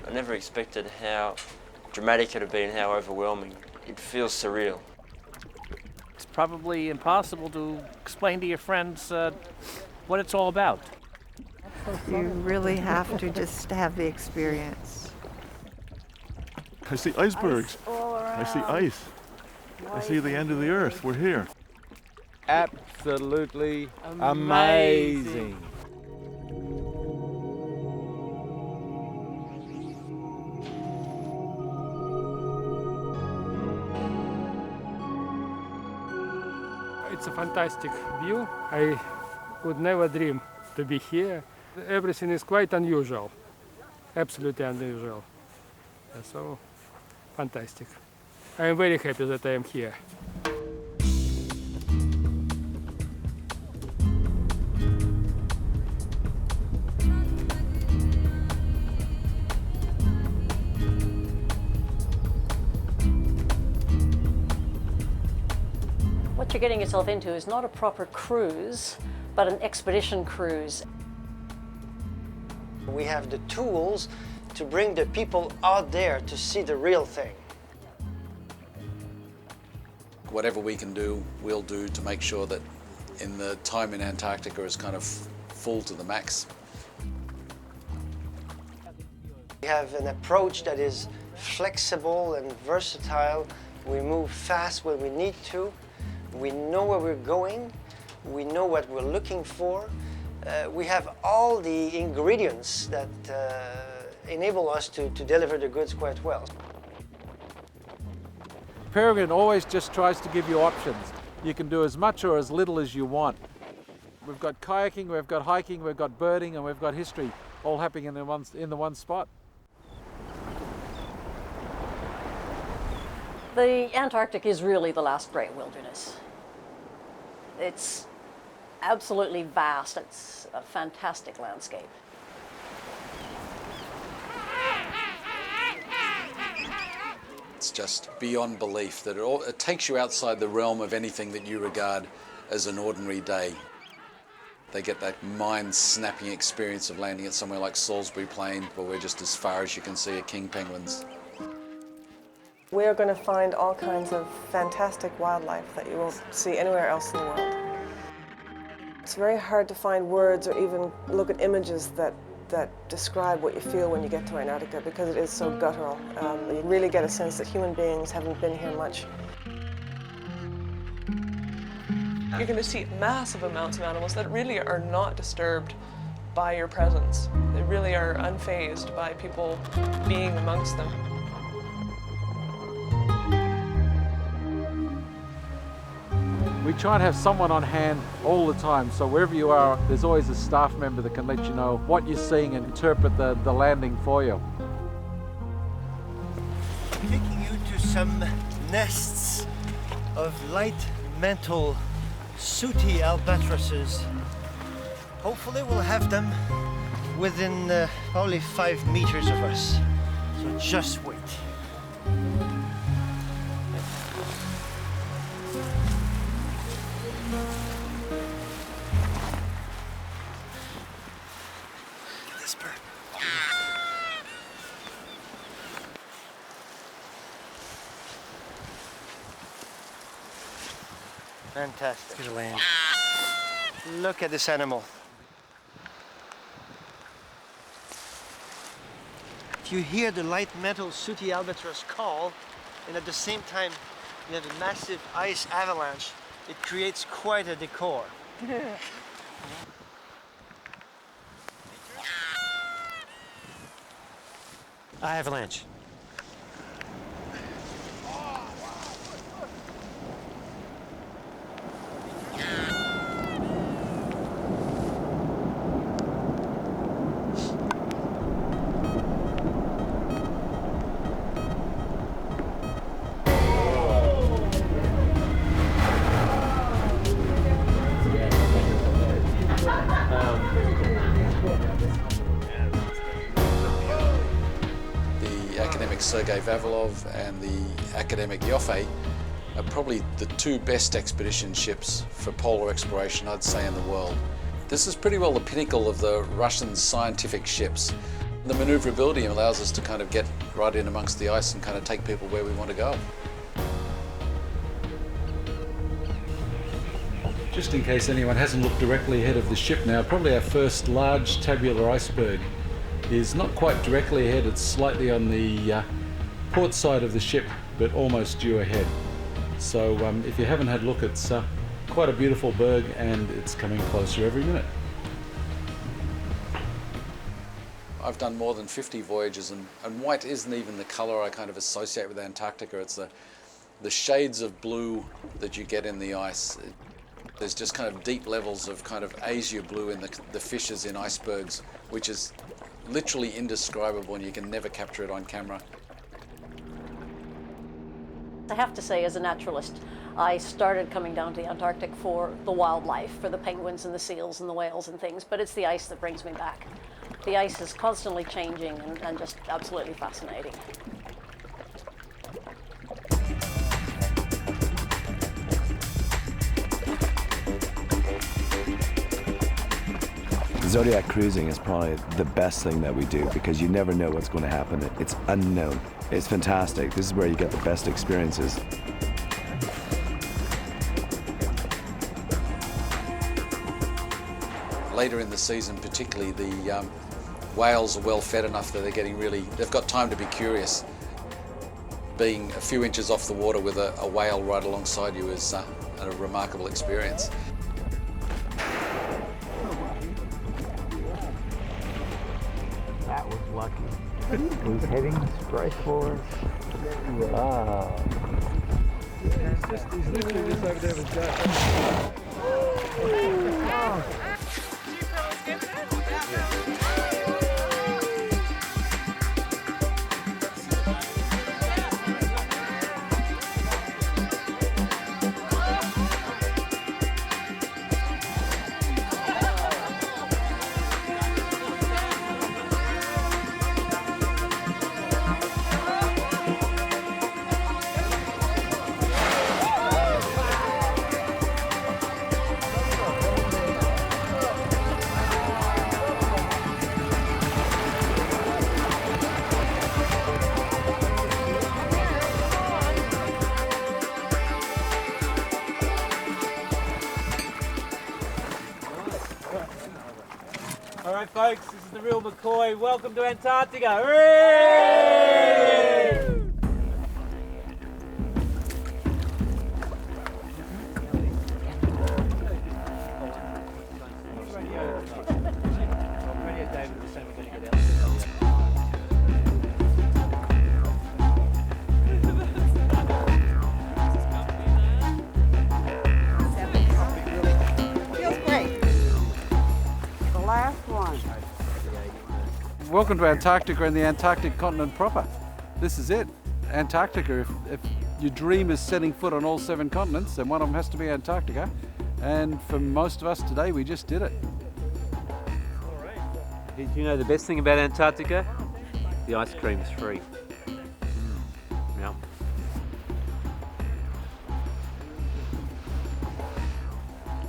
I never expected how dramatic it would be and how overwhelming. It feels surreal. It's probably impossible to explain to your friends what it's all about. You really have to just have the experience. I see icebergs. I see ice. I see the end of the earth. We're here. Absolutely amazing. It's a fantastic view. I would never dream to be here. Everything is quite unusual, absolutely unusual. So fantastic. I am very happy that I am here. What you're getting yourself into is not a proper cruise, but an expedition cruise. We have the tools to bring the people out there to see the real thing. Whatever we can do, we'll do to make sure that in the time in Antarctica is kind of full to the max. We have an approach that is flexible and versatile. We move fast when we need to. We know where we're going. We know what we're looking for. We have all the ingredients that enable us to deliver the goods quite well. Peregrine always just tries to give you options. You can do as much or as little as you want. We've got kayaking, we've got hiking, we've got birding, and we've got history all happening in the one spot. The Antarctic is really the last great wilderness. It's absolutely vast. It's a fantastic landscape. It's just beyond belief that it takes you outside the realm of anything that you regard as an ordinary day. They get that mind-snapping experience of landing at somewhere like Salisbury Plain, where we're just as far as you can see at king penguins. We are going to find all kinds of fantastic wildlife that you won't see anywhere else in the world. It's very hard to find words or even look at images that describe what you feel when you get to Antarctica, because it is so guttural. You really get a sense that human beings haven't been here much. You're going to see massive amounts of animals that really are not disturbed by your presence. They really are unfazed by people being amongst them. We try and have someone on hand all the time, so wherever you are, there's always a staff member that can let you know what you're seeing and interpret the landing for you. Taking you to some nests of light mantle sooty albatrosses. Hopefully we'll have them within probably 5 meters of us, so just wait. This bird. Fantastic. Good land. Look at this animal. If you hear the light metal sooty albatross call, and at the same time you have a massive ice avalanche, it creates quite a decor. Avalanche. The academic Sergei Vavilov and the academic Yoffe are probably the two best expedition ships for polar exploration, I'd say, in the world. This is pretty well the pinnacle of the Russian scientific ships. The manoeuvrability allows us to kind of get right in amongst the ice and kind of take people where we want to go. Just in case anyone hasn't looked directly ahead of the ship now, probably our first large tabular iceberg is not quite directly ahead, it's slightly on the port side of the ship, but almost due ahead. So if you haven't had a look, it's quite a beautiful berg and it's coming closer every minute. I've done more than 50 voyages and white isn't even the colour I kind of associate with Antarctica. It's the shades of blue that you get in the ice. There's just kind of deep levels of kind of azure blue in the fissures in icebergs, which is literally indescribable and you can never capture it on camera. I have to say, as a naturalist, I started coming down to the Antarctic for the wildlife, for the penguins and the seals and the whales and things, but it's the ice that brings me back. The ice is constantly changing and just absolutely fascinating. Zodiac cruising is probably the best thing that we do because you never know what's going to happen. It's unknown. It's fantastic. This is where you get the best experiences. Later in the season particularly, the whales are well fed enough that they've got time to be curious. Being a few inches off the water with a whale right alongside you is a remarkable experience. That was lucky. He's heading straight for us. Wow. He's literally just over there with Jack. All right, folks, this is the real McCoy. Welcome to Antarctica. Hooray! Welcome to Antarctica and the Antarctic continent proper. This is it, Antarctica. If your dream is setting foot on all 7 continents, then one of them has to be Antarctica. And for most of us today, we just did it. Do you know the best thing about Antarctica? The ice cream is free. Yeah.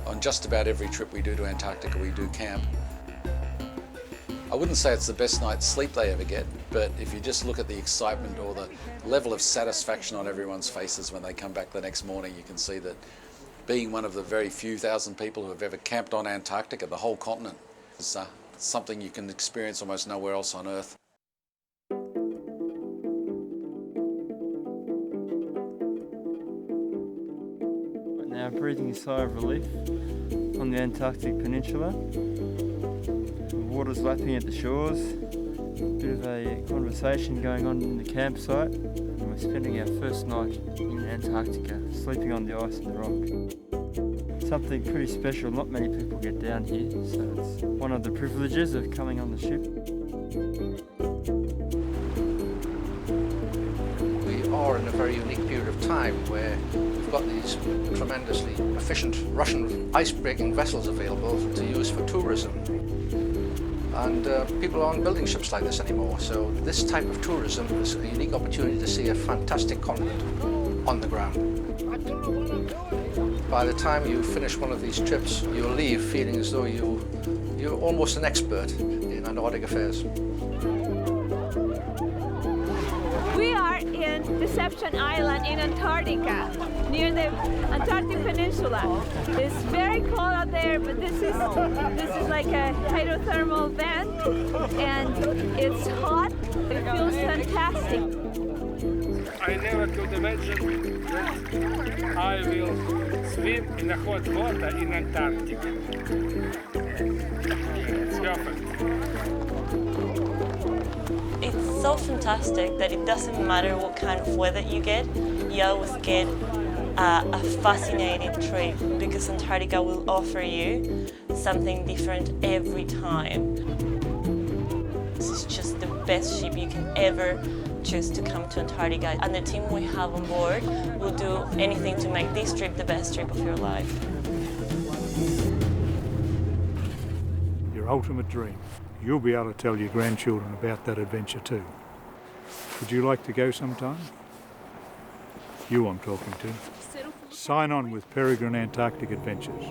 On just about every trip we do to Antarctica, we do camp. I wouldn't say it's the best night's sleep they ever get, but if you just look at the excitement or the level of satisfaction on everyone's faces when they come back the next morning, you can see that being one of the very few thousand people who have ever camped on Antarctica, the whole continent, is something you can experience almost nowhere else on Earth. Right now, breathing a sigh of relief on the Antarctic Peninsula. The water's lapping at the shores. Bit of a conversation going on in the campsite. And we're spending our first night in Antarctica, sleeping on the ice and the rock. Something pretty special. Not many people get down here, so it's one of the privileges of coming on the ship. We are in a very unique period of time where we've got these tremendously efficient Russian ice-breaking vessels available to use for tourism. And people aren't building ships like this anymore, so this type of tourism is a unique opportunity to see a fantastic continent on the ground. By the time you finish one of these trips, you'll leave feeling as though you're almost an expert in Antarctic affairs. We are in Deception Island in Antarctica, near the Antarctic Peninsula. It's very cold out there, but this is like a hydrothermal vent, and it's hot. It feels fantastic. I never could imagine that I will swim in the hot water in Antarctica. It's perfect. It's so fantastic that it doesn't matter what kind of weather you get, you always get a fascinating trip, because Antarctica will offer you something different every time. This is just the best ship you can ever choose to come to Antarctica, and the team we have on board will do anything to make this trip the best trip of your life. Your ultimate dream. You'll be able to tell your grandchildren about that adventure too. Would you like to go sometime? You I'm talking to. Sign on with Peregrine Antarctic Adventures.